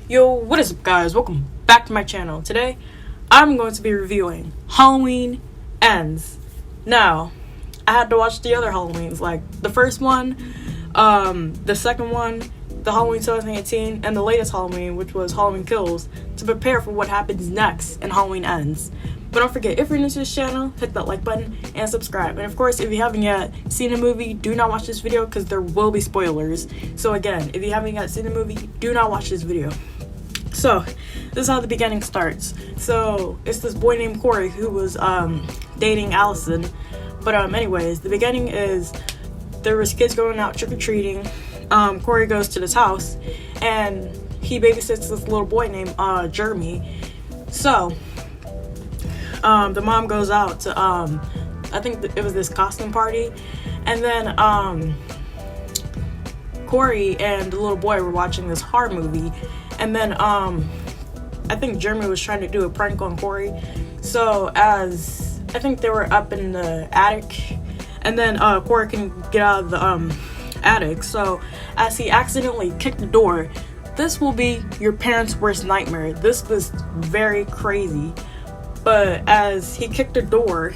Yo, what is up guys? Welcome back to my channel. Today, I'm going to be reviewing Halloween Ends. Now, I had to watch the other Halloweens, like the first one, the second one, the Halloween 2018, and the latest Halloween, which was Halloween Kills, to prepare for what happens next in Halloween Ends. But don't forget, if you're new to this channel, hit that like button and subscribe. And of course, if you haven't yet seen the movie, do not watch this video because there will be spoilers. So again, if you haven't yet seen the movie, do not watch this video. So, this is how the beginning starts. So, it's this boy named Corey who was dating Allison. But anyways, the beginning is there was kids going out trick-or-treating. Corey goes to this house and he babysits this little boy named Jeremy. So, the mom goes out to I think it was this costume party, and then Corey and the little boy were watching this horror movie, and then I think Jeremy was trying to do a prank on Corey. So as I think they were up in the attic, and then Corey can get out of the attic. So as he accidentally kicked the door, this will be your parents' worst nightmare. This was very crazy. But as he kicked the door,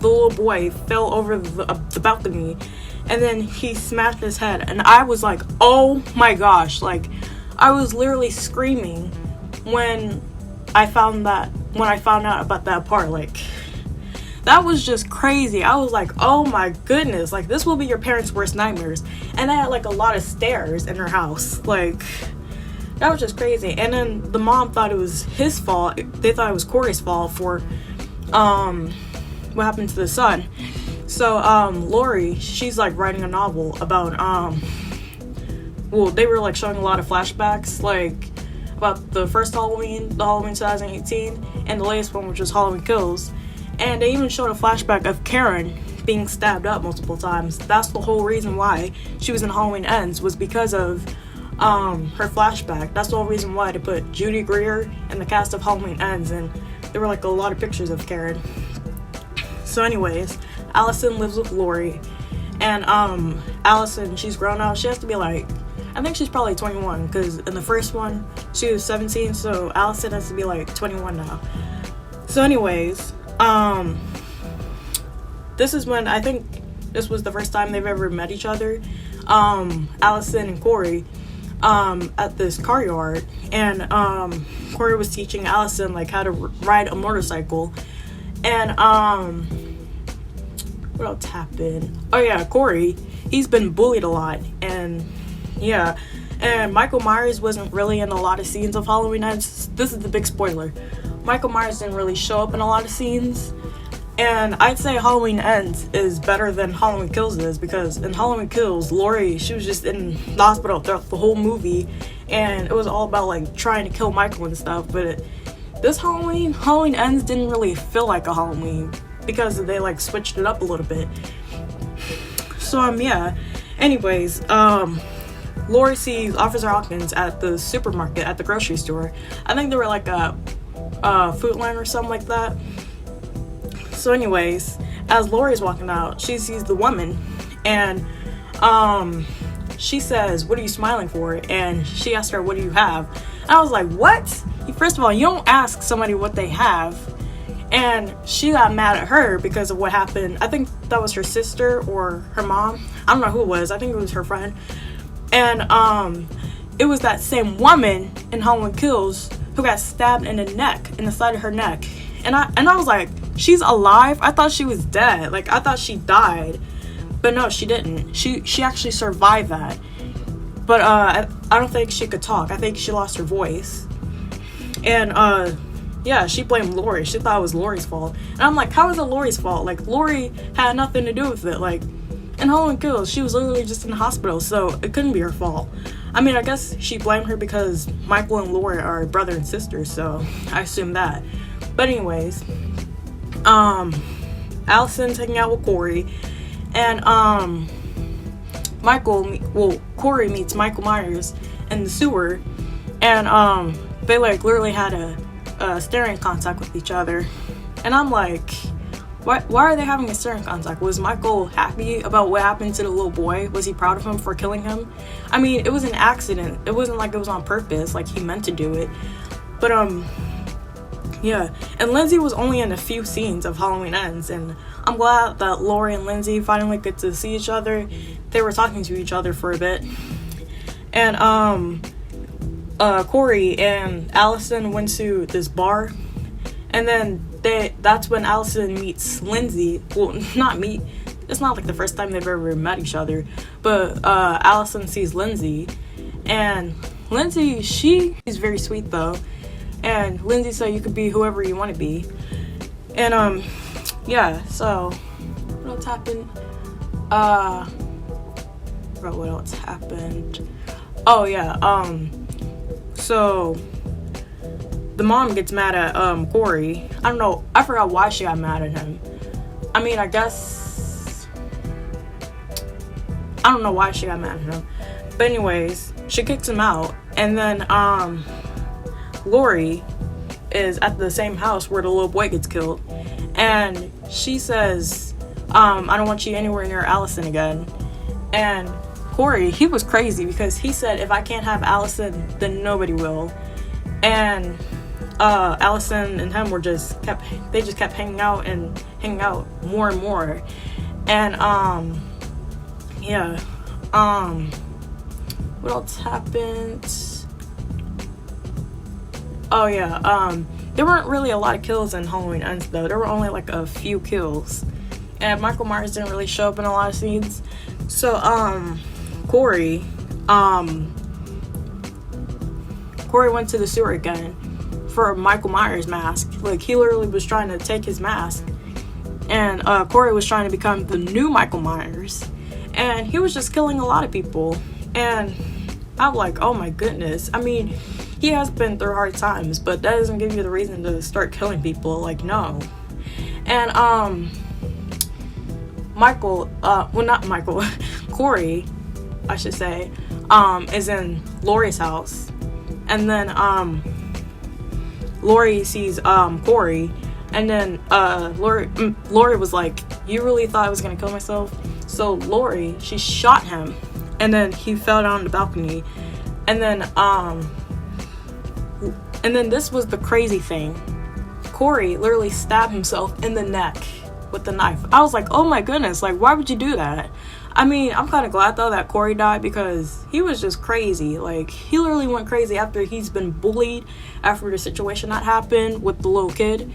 the little boy fell over the balcony, and then he smashed his head. And I was like, oh my gosh, like I was literally screaming when I found out about that part. Like, that was just crazy. I was like, oh my goodness, like this will be your parents' worst nightmares. And they had like a lot of stairs in their house. Like, that was just crazy. And then the mom thought it was his fault. They thought it was Corey's fault for what happened to the son. So Lori, she's like writing a novel about well, they were like showing a lot of flashbacks, like about the first Halloween, the Halloween 2018, and the latest one, which was Halloween Kills. And they even showed a flashback of Karen being stabbed up multiple times. That's the whole reason why she was in Halloween Ends, was because of her flashback. That's the whole reason why they put Judy Greer in the cast of Halloween Ends, and there were like a lot of pictures of Karen. So anyways, Allison lives with Lori, and Allison, she's grown up. She has to be like, I think she's probably 21, because in the first one she was 17, so Allison has to be like 21 now. So anyways, this is when I think this was the first time they've ever met each other, Allison and Corey, at this car yard. And Corey was teaching Allison like how to ride a motorcycle. And what else happened? Oh yeah, Corey, he's been bullied a lot. And yeah, and Michael Myers wasn't really in a lot of scenes of Halloween Ends. This is the big spoiler. Michael Myers didn't really show up in a lot of scenes. And I'd say Halloween Ends is better than Halloween Kills is, because in Halloween Kills, Lori, she was just in the hospital throughout the whole movie, and it was all about like trying to kill Michael and stuff. But this Halloween Ends didn't really feel like a Halloween, because they like switched it up a little bit. So yeah. Anyways, Lori sees Officer Hawkins at the supermarket, at the grocery store. I think they were like a Food Line or something like that. So anyways, as Lori's walking out, she sees the woman, and she says, "What are you smiling for?" And she asked her, "What do you have?" And I was like, what? First of all, you don't ask somebody what they have. And she got mad at her because of what happened. I think that was her sister or her mom. I don't know who it was. I think it was her friend. And it was that same woman in Halloween Kills who got stabbed in the neck, in the side of her neck. And I was like, she's alive? I thought she was dead. Like, I thought she died. But no, she didn't. She actually survived that. But I don't think she could talk. I think she lost her voice. And yeah, she blamed Lori. She thought it was Lori's fault. And I'm like, how is it Lori's fault? Like, Lori had nothing to do with it. Like, in Halloween Kills, she was literally just in the hospital, so it couldn't be her fault. I mean, I guess she blamed her because Michael and Lori are brother and sister, so I assume that. But anyways, Allison's hanging out with Corey, and Corey meets Michael Myers in the sewer, and they like literally had a staring contact with each other. And I'm like, Why are they having a stern contact? Was Michael happy about what happened to the little boy? Was he proud of him for killing him? I mean, it was an accident. It wasn't like it was on purpose, like he meant to do it. But yeah. And Lindsay was only in a few scenes of Halloween Ends, and I'm glad that Laurie and Lindsay finally get to see each other. They were talking to each other for a bit. And Corey and Allison went to this bar, and then that's when Allison meets Lindsay. Well, not meet. It's not like the first time they've ever met each other, but Allison sees Lindsay, and Lindsay, she's very sweet though, and Lindsay said you could be whoever you want to be, and yeah. So what else happened? Forgot what else happened. Oh yeah. So the mom gets mad at Corey. I don't know. I forgot why she got mad at him. I mean, I guess I don't know why she got mad at him. But anyways, she kicks him out, and then Laurie is at the same house where the little boy gets killed, and she says, I don't want you anywhere near Allison again. And Corey, he was crazy because he said, if I can't have Allison, then nobody will. And Allison and him just kept hanging out more and more. And yeah. What else happened? Oh yeah, there weren't really a lot of kills in Halloween Ends though. There were only like a few kills. And Michael Myers didn't really show up in a lot of scenes. So Corey went to the sewer again for Michael Myers' mask. Like, he literally was trying to take his mask, and Corey was trying to become the new Michael Myers, and he was just killing a lot of people. And I'm like, oh my goodness. I mean, he has been through hard times, but that doesn't give you the reason to start killing people. Like, no. And Corey, I should say, is in Laurie's house, and then Laurie sees Corey, and then Laurie was like, you really thought I was gonna kill myself? So Laurie, she shot him, and then he fell down the balcony, and then this was the crazy thing. Corey literally stabbed himself in the neck with the knife. I was like, oh my goodness, like, why would you do that? I mean, I'm kind of glad though that Corey died, because he was just crazy. Like, he literally went crazy after he's been bullied, after the situation that happened with the little kid.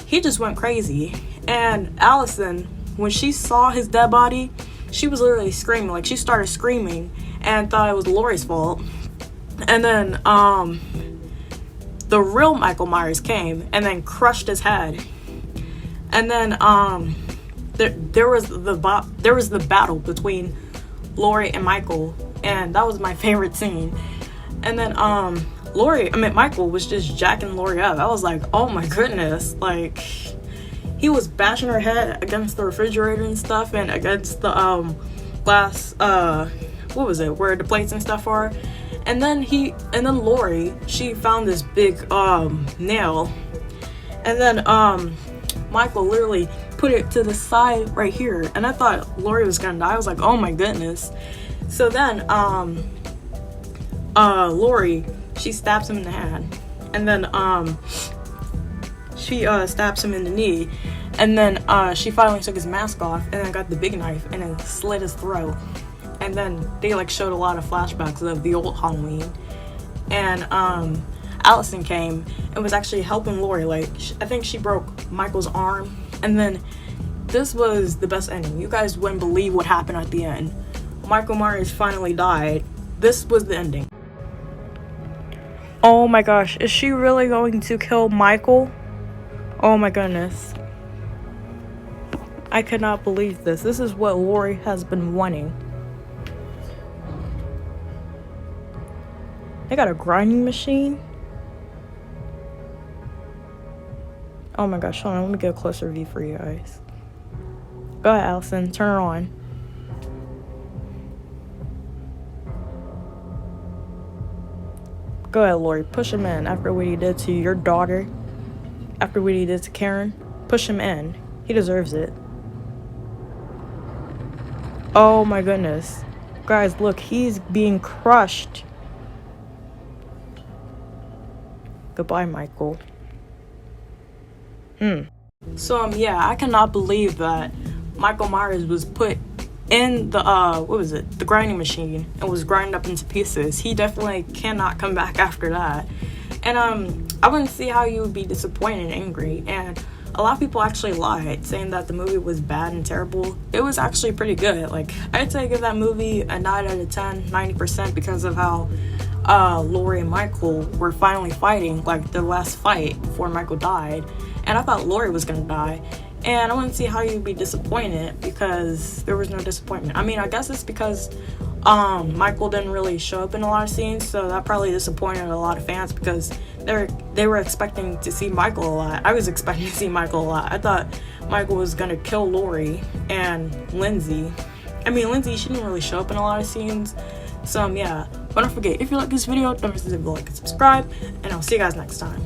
He just went crazy. And Allison, when she saw his dead body, she was literally screaming. Like, she started screaming and thought it was Laurie's fault. And then the real Michael Myers came and then crushed his head. And then there was the battle between Laurie and Michael, and that was my favorite scene. And then Michael was just jacking Laurie up. I was like, oh my goodness. Like, he was bashing her head against the refrigerator and stuff, and against the glass, what was it, where the plates and stuff are. And then Laurie, she found this big nail, and then Michael literally put it to the side right here, and I thought Laurie was gonna die. I was like, oh my goodness. So then Laurie, she stabs him in the hand, and then she stabs him in the knee, and then she finally took his mask off, and then got the big knife and then slit his throat. And then they like showed a lot of flashbacks of the old Halloween, and Allison came and was actually helping Laurie. Like, I think she broke Michael's arm, and then this was the best ending. You guys wouldn't believe what happened at the end. Michael Myers finally died. This was the ending. Oh my gosh, is she really going to kill Michael? Oh my goodness. I cannot believe this. This is what Laurie has been wanting. They got a grinding machine. Oh my gosh, hold on, let me get a closer view for you guys. Go ahead, Allison, turn it on. Go ahead, Laurie, push him in after what he did to your daughter, after what he did to Karen. Push him in. He deserves it. Oh my goodness. Guys, look, he's being crushed. Goodbye, Michael. So, yeah, I cannot believe that Michael Myers was put in the, the grinding machine and was grinded up into pieces. He definitely cannot come back after that. And, I wouldn't see how you would be disappointed and angry. And a lot of people actually lied, saying that the movie was bad and terrible. It was actually pretty good. Like, I'd say give that movie a 9 out of 10, 90%, because of how Laurie and Michael were finally fighting, like the last fight before Michael died. And I thought Laurie was gonna die. And I wouldn't see how you'd be disappointed, because there was no disappointment. I mean, I guess it's because Michael didn't really show up in a lot of scenes, so that probably disappointed a lot of fans, because they were expecting to see Michael a lot. I was expecting to see Michael a lot. I thought Michael was gonna kill Laurie and Lindsay. I mean, Lindsay, she didn't really show up in a lot of scenes. So yeah, but don't forget, if you like this video, don't forget to like and subscribe, and I'll see you guys next time.